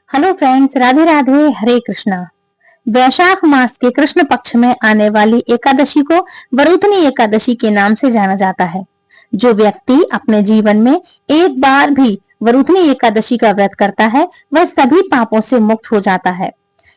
Hello friends, Radhe Radhe, हरे कृष्णा। वैशाख मास के कृष्ण पक्ष में आने वाली एकादशी को वरुथनी एकादशी के नाम से जाना जाता है। जो व्यक्ति अपने जीवन में एक बार भी वरुथनी एकादशी का व्रत करता है वह सभी पापों से मुक्त हो जाता है।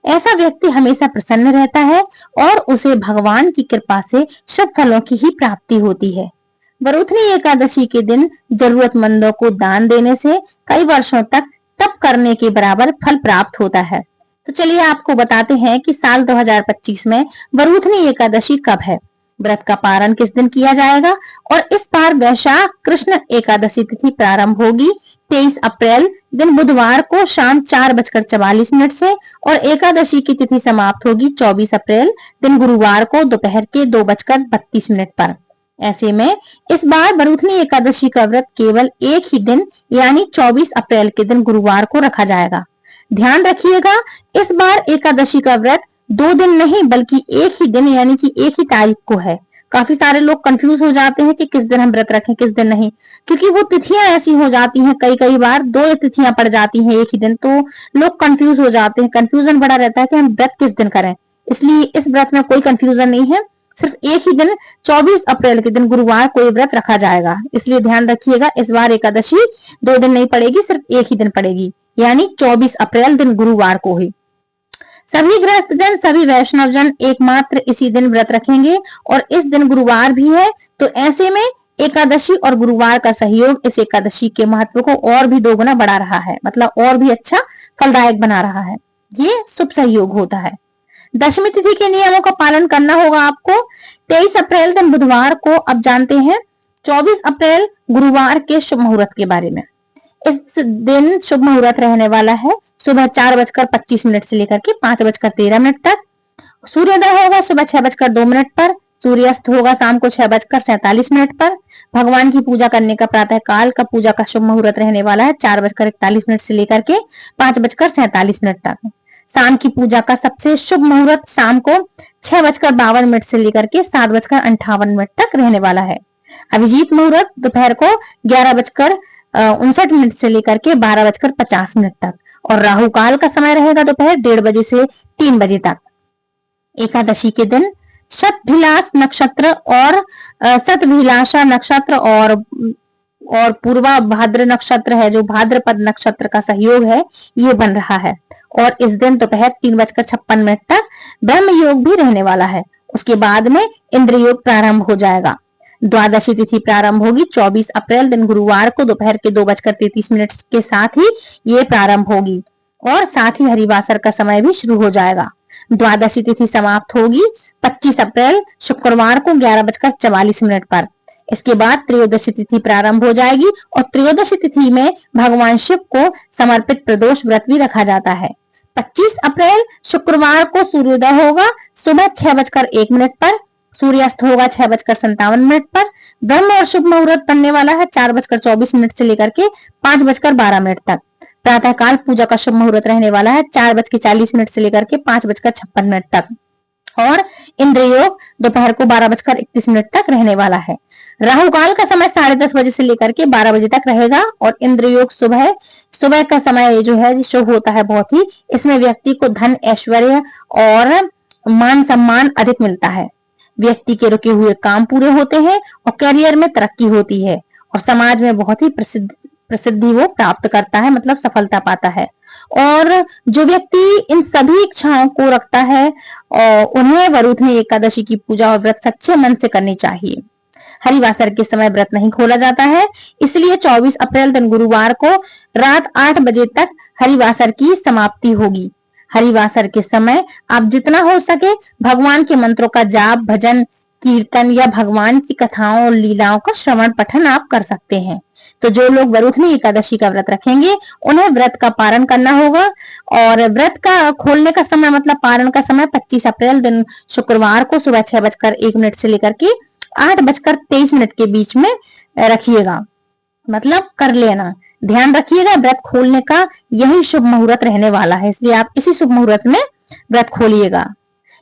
ऐसा व्यक्ति हमेशा प्रसन्न रहता है और उसे भगवान की कृपा से शुभ फलों की ही प्राप्ति होती है। वरुथनी एकादशी के दिन जरूरतमंदों को दान देने से कई वर्षों तक तप करने के बराबर फल प्राप्त होता है। तो चलिए आपको बताते हैं कि साल 2025 में वरुथनी एकादशी कब है, व्रत का पारण किस दिन किया जाएगा और इस बार वैशाख कृष्ण एकादशी तिथि प्रारंभ होगी 23 अप्रैल दिन बुधवार को शाम 4:44 से और एकादशी की तिथि समाप्त होगी 24 अप्रैल दिन गुरुवार को दोपहर के 2:32 पर। ऐसे में इस बार वरुथनी एकादशी का व्रत केवल एक ही दिन यानी 24 अप्रैल के दिन गुरुवार को रखा जाएगा। ध्यान रखिएगा, इस बार एकादशी का व्रत 2 दिन नहीं बल्कि एक ही दिन यानी कि एक ही तारीख को है। काफी सारे लोग कंफ्यूज हो जाते हैं कि किस दिन हम व्रत रखें किस दिन नहीं, क्योंकि वो तिथियां ऐसी हो जाती हैं, कई बार 2 तिथियां पड़ जाती हैं एक ही दिन, तो लोग कंफ्यूज हो जाते हैं। कंफ्यूजन बड़ा रहता है कि हम व्रत किस दिन करें। इसलिए इस व्रत में कोई कंफ्यूजन नहीं है, सिर्फ एक ही दिन 24 अप्रैल के दिन गुरुवार को व्रत रखा जाएगा। इसलिए ध्यान रखिएगा, इस बार एकादशी 2 दिन नहीं पड़ेगी, सिर्फ एक ही दिन पड़ेगी यानी 24 अप्रैल दिन गुरुवार को ही। सभी गृहस्थ जन, सभी वैष्णव जन एकमात्र इसी दिन व्रत रखेंगे और इस दिन गुरुवार भी है, तो ऐसे में एकादशी और गुरुवार का सहयोग इस एकादशी के महत्व को और भी 2 गुना बढ़ा रहा है, मतलब और भी अच्छा फलदायक बना रहा है। ये शुभ सहयोग होता है। दशमी तिथि के नियमों का पालन करना होगा आपको। 23 अप्रैल दिन बुधवार को अब जानते हैं 24 अप्रैल गुरुवार के शुभ मुहूर्त के बारे में। इस दिन शुभ मुहूर्त रहने वाला है सुबह 4:25 से लेकर के 5:13 तक। सूर्योदय होगा सुबह 6:02 पर। सूर्यास्त होगा शाम को 6:47 पर। भगवान की पूजा करने का प्रातः काल का पूजा का शुभ मुहूर्त रहने वाला है 4:41 से लेकर के 5:47 तक। शाम की पूजा का सबसे शुभ मुहूर्त शाम को 6:52 से लेकर के 7:58 तक रहने वाला है। अभिजीत मुहूर्त दोपहर को 11:59 से लेकर के 12:50 तक और राहु काल का समय रहेगा दोपहर 1:30 बजे से 3 बजे तक। एकादशी के दिन शतभिलाष नक्षत्र और शतभिलाषा नक्षत्र और पूर्वा भाद्र नक्षत्र है, जो भाद्रपद नक्षत्र का सहयोग है, ये बन रहा है और इस दिन दोपहर 3:56 तक ब्रह्म योग भी रहने वाला है। उसके बाद में इंद्र योग प्रारंभ हो जाएगा। द्वादशी तिथि प्रारंभ होगी 24 अप्रैल दिन गुरुवार को दोपहर के 2:33 के साथ ही ये प्रारंभ होगी और साथ ही हरिवासर का समय भी शुरू हो जाएगा। द्वादशी तिथि समाप्त होगी 25 अप्रैल शुक्रवार को 11:44 पर। इसके बाद त्रयोदशी तिथि प्रारंभ हो जाएगी और त्रयोदशी तिथि में भगवान शिव को समर्पित प्रदोष व्रत भी रखा जाता है। 25 अप्रैल शुक्रवार को सूर्योदय होगा सुबह 6:01 पर। सूर्यास्त होगा 6:57 पर। ब्रह्म और शुभ मुहूर्त बनने वाला है 4:24 से लेकर के 5:12 तक। प्रातः काल पूजा का शुभ मुहूर्त रहने वाला है 4:40 से लेकर के 5:56 तक और इंद्र योग दोपहर को 12:31 तक रहने वाला है। राहु काल का समय 10:30 बजे से लेकर के 12 बजे तक रहेगा और इंद्र योग सुबह का समय जो है शुभ होता है बहुत ही। इसमें व्यक्ति को धन ऐश्वर्य और मान सम्मान अधिक मिलता है। व्यक्ति के रुके हुए काम पूरे होते हैं और करियर में तरक्की होती है और समाज में बहुत ही प्रसिद्धि वो प्राप्त करता है, मतलब सफलता पाता है। और जो व्यक्ति इन सभी इच्छाओं को रखता है और उन्हें वरुथनी एकादशी की पूजा और व्रत सच्चे मन से करनी चाहिए। हरिवासर के समय व्रत नहीं खोला जाता है, इसलिए 24 अप्रैल दिन गुरुवार को रात 8 बजे तक हरिवासर की समाप्ति होगी। हरिवासर के समय आप जितना हो सके भगवान के मंत्रों का जाप, भजन, कीर्तन या भगवान की कथाओं और लीलाओं का श्रवण पठन आप कर सकते हैं। तो जो लोग वरुथनी एकादशी का व्रत रखेंगे उन्हें व्रत का पारण करना होगा और व्रत का खोलने का समय मतलब पारण का समय 25 अप्रैल दिन शुक्रवार को सुबह 6:01 से लेकर के 8:23 के बीच में रखिएगा, मतलब कर लेना। ध्यान रखिएगा, व्रत खोलने का यही शुभ मुहूर्त रहने वाला है, इसलिए आप इसी शुभ मुहूर्त में व्रत खोलिएगा।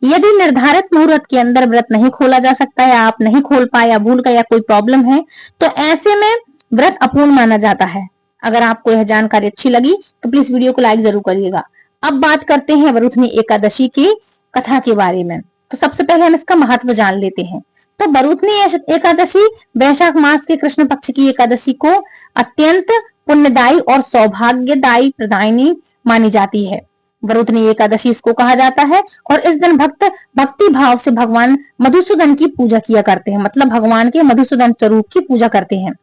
यदि निर्धारित मुहूर्त के अंदर व्रत नहीं खोला जा सकता है, आप नहीं खोल पाए या भूल गए या कोई प्रॉब्लम है, तो ऐसे में व्रत अपूर्ण माना जाता है। अगर आपको यह जानकारी अच्छी लगी तो प्लीज वीडियो को लाइक जरूर करिएगा। अब बात करते हैं वरुथनी एकादशी की कथा के बारे में। तो सबसे पहले हम इसका महत्व जान लेते हैं। तो वरुथनी एकादशी वैशाख मास के कृष्ण पक्ष की एकादशी को अत्यंत पुण्यदायी और सौभाग्यदायी प्रदायिनी मानी जाती है। वरुथनी एकादशी इसको कहा जाता है और इस दिन भक्त भक्ति भाव से भगवान मधुसूदन की पूजा किया करते हैं, मतलब भगवान के मधुसूदन स्वरूप की पूजा करते हैं।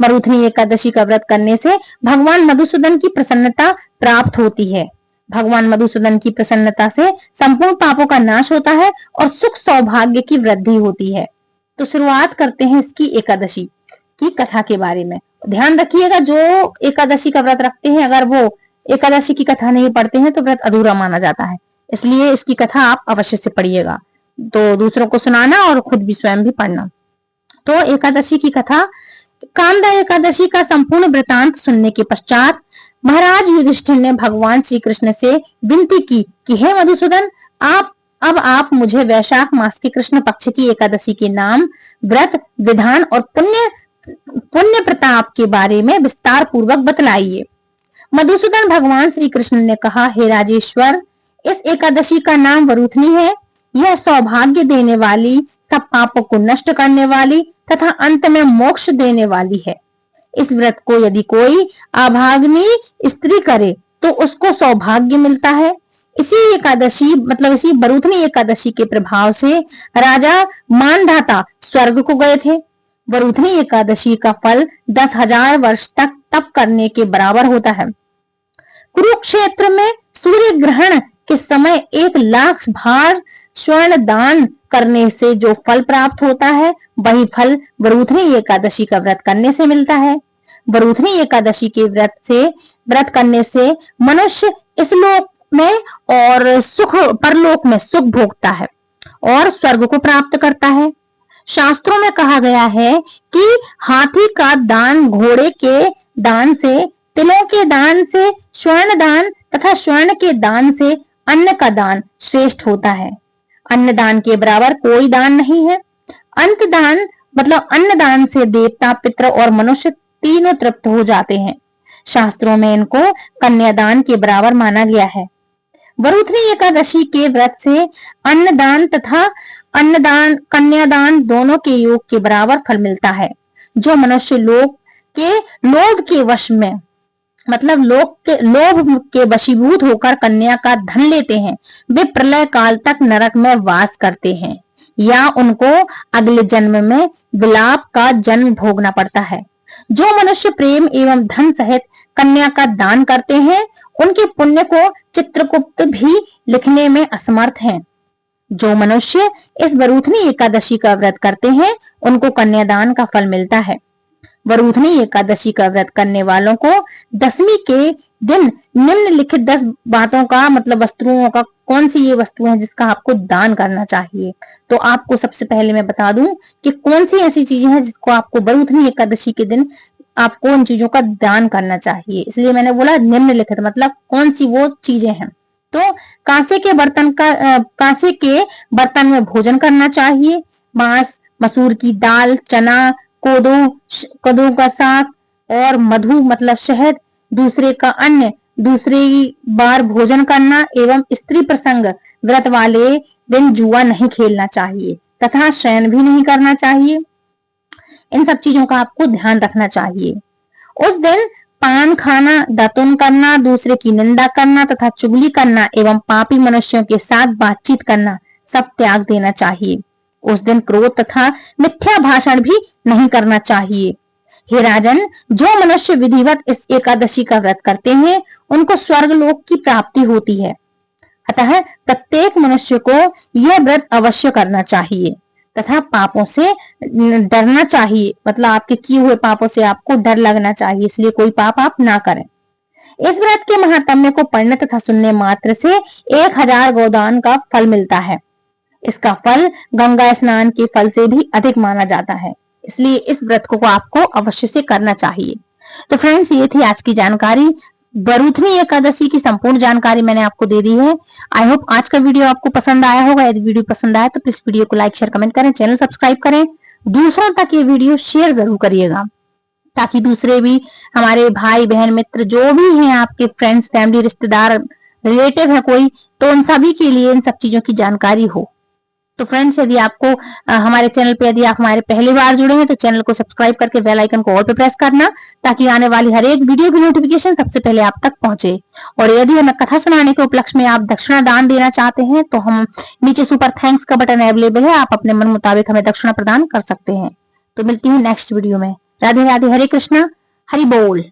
वरुथनी एकादशी का व्रत करने से भगवान मधुसूदन की प्रसन्नता प्राप्त होती है। भगवान मधुसूदन की प्रसन्नता से संपूर्ण पापों का नाश होता है और सुख सौभाग्य की वृद्धि होती है। तो शुरुआत करते हैं इसकी एकादशी की कथा के बारे में। ध्यान रखिएगा, जो एकादशी का व्रत रखते हैं अगर वो एकादशी की कथा नहीं पढ़ते हैं तो व्रत अधूरा माना जाता है। इसलिए इसकी कथा आप अवश्य से पढ़िएगा, तो दूसरों को सुनाना और खुद भी स्वयं भी पढ़ना। तो एकादशी की कथा। कामदा एकादशी का संपूर्ण वृतांत सुनने के पश्चात महाराज युधिष्ठिर ने भगवान श्री कृष्ण से विनती की कि हे मधुसूदन, आप मुझे वैशाख मास के कृष्ण पक्ष की एकादशी के नाम, व्रत विधान और पुण्य प्रताप के बारे में विस्तार पूर्वक बतलाइए। मधुसूदन भगवान श्री कृष्ण ने कहा, हे राजेश्वर, इस एकादशी का नाम वरुथनी है। यह सौभाग्य देने वाली, सब पापों को नष्ट करने वाली तथा अंत में मोक्ष देने वाली है। इस व्रत को यदि कोई अभागिनी स्त्री करे तो उसको सौभाग्य मिलता है। इसी एकादशी मतलब इसी वरुथनी एकादशी के प्रभाव से राजा मानधाता स्वर्ग को गए थे। वरुथनी एकादशी का फल 10,000 वर्ष तक तप करने के बराबर होता है। कुरुक्षेत्र में सूर्य ग्रहण के समय 1,00,000 भार स्वर्ण दान करने से जो फल प्राप्त होता है, वही फल वरुथनी एकादशी का व्रत करने से मिलता है। वरुथनी एकादशी के व्रत करने से मनुष्य इस लोक में और परलोक में सुख भोगता है और स्वर्ग को प्राप्त करता है। शास्त्रों में कहा गया है कि हाथी का दान, घोड़े के दान से, तिलों के दान से, स्वर्ण दान तथा स्वर्ण के दान से अन्न का दान श्रेष्ठ होता है। अन्न दान के बराबर कोई दान नहीं है। अंत दान मतलब अन्न दान से देवता, पितृ और मनुष्य तीनों तृप्त हो जाते हैं। शास्त्रों में इनको कन्यादान के बराबर माना गया है। वरुथनी एकादशी के व्रत से अन्नदान तथा कन्यादान दोनों के योग के बराबर फल मिलता है। जो मनुष्य लोभ के वश में मतलब लोभ के वशीभूत होकर कन्या का धन लेते हैं, वे प्रलय काल तक नरक में वास करते हैं या उनको अगले जन्म में विलाप का जन्म भोगना पड़ता है। जो मनुष्य प्रेम एवं धन सहित कन्या का दान करते हैं, उनके पुण्य को चित्रगुप्त भी लिखने में असमर्थ हैं। जो मनुष्य इस वरुथनी एकादशी का व्रत करते हैं, उनको कन्यादान का फल मिलता है। वरुथनी एकादशी का व्रत करने वालों को दशमी के दिन निम्नलिखित 10 बातों का मतलब वस्तुओं का, कौन सी ये वस्तुएं हैं जिसका आपको दान करना चाहिए। तो आपको सबसे पहले मैं बता दूं कि कौन सी ऐसी चीजें हैं जिसको आपको वरुथनी एकादशी के दिन आपको उन चीजों का दान करना चाहिए। इसलिए मैंने बोला निम्नलिखित, मतलब कौन सी वो चीजें हैं। तो कांसे के बर्तन में भोजन करना चाहिए। मांस, मसूर की दाल, चना, कोदो का साग और मधु मतलब शहद, दूसरे का अन्न, दूसरी बार भोजन करना एवं स्त्री प्रसंग व्रत वाले दिन जुआ नहीं खेलना चाहिए तथा शयन भी नहीं करना चाहिए। इन सब चीजों का आपको ध्यान रखना चाहिए। उस दिन पान खाना, दातुन करना, दूसरे की निंदा करना तथा चुगली करना एवं पापी मनुष्यों के साथ बातचीत करना सब त्याग देना चाहिए। उस दिन क्रोध तथा मिथ्या भाषण भी नहीं करना चाहिए। हे राजन, जो मनुष्य विधिवत इस एकादशी का व्रत करते हैं, उनको स्वर्ग लोक की प्राप्ति होती है। अतः प्रत्येक मनुष्य को यह व्रत अवश्य करना चाहिए तथा पापों से डरना चाहिए, मतलब आपके किए हुए पापों से आपको डर लगना चाहिए, इसलिए कोई पाप आप ना करें। इस व्रत के महात्म्य को पढ़ने तथा सुनने मात्र से 1000 गोदान का फल मिलता है। इसका फल गंगा स्नान के फल से भी अधिक माना जाता है, इसलिए इस व्रत को आपको अवश्य से करना चाहिए। तो फ्रेंड्स, ये थी आज की जानकारी। वरुथनी एकादशी की संपूर्ण जानकारी मैंने आपको दे दी है। आई होप आज का वीडियो आपको पसंद आया होगा। यदि वीडियो पसंद आया तो प्लीज वीडियो को लाइक, शेयर, कमेंट करें, चैनल सब्सक्राइब करें, दूसरों तक ये वीडियो शेयर जरूर करिएगा। ताकि दूसरे भी हमारे भाई बहन मित्र जो भी हैं आपके फ्रेंड्स फैमिली रिश्तेदार रिलेटिव है कोई, तो उन सभी के लिए इन सब चीजों की जानकारी हो। तो फ्रेंड्स यदि आपको हमारे चैनल पे यदि आप हमारे पहली बार जुड़े हैं तो चैनल को सब्सक्राइब करके बेल आइकन को ऑल पे प्रेस करना, ताकि आने वाली हर एक वीडियो की नोटिफिकेशन सबसे पहले आप तक पहुंचे। और यदि हमें कथा सुनाने के उपलक्ष्य में आप दक्षिणा दान देना चाहते हैं तो हम नीचे सुपर थैंक्स का बटन अवेलेबल है, आप अपने मन मुताबिक हमें दक्षिणा प्रदान कर सकते हैं। तो मिलती हूँ नेक्स्ट वीडियो में। राधे राधे, हरे कृष्णा, हरि बोल।